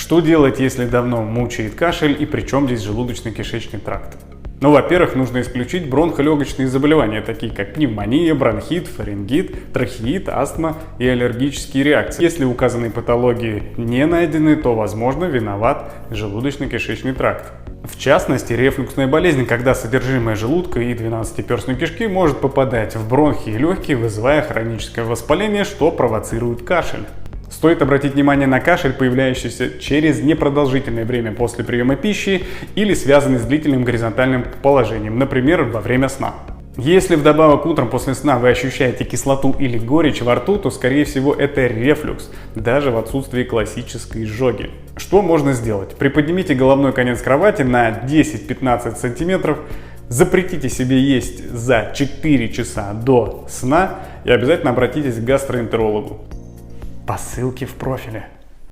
Что делать, если давно мучает кашель, и причем здесь желудочно-кишечный тракт? Ну, во-первых, нужно исключить бронхолегочные заболевания, такие как пневмония, бронхит, фарингит, трахеит, астма и аллергические реакции. Если указанные патологии не найдены, то, возможно, виноват желудочно-кишечный тракт. В частности, рефлюксная болезнь, когда содержимое желудка и 12-перстной кишки может попадать в бронхи и легкие, вызывая хроническое воспаление, что провоцирует кашель. Стоит обратить внимание на кашель, появляющийся через непродолжительное время после приема пищи или связанный с длительным горизонтальным положением, например, во время сна. Если вдобавок утром после сна вы ощущаете кислоту или горечь во рту, то скорее всего это рефлюкс, даже в отсутствии классической изжоги. Что можно сделать? Приподнимите головной конец кровати на 10-15 см, запретите себе есть за 4 часа до сна и обязательно обратитесь к гастроэнтерологу по ссылке в профиле.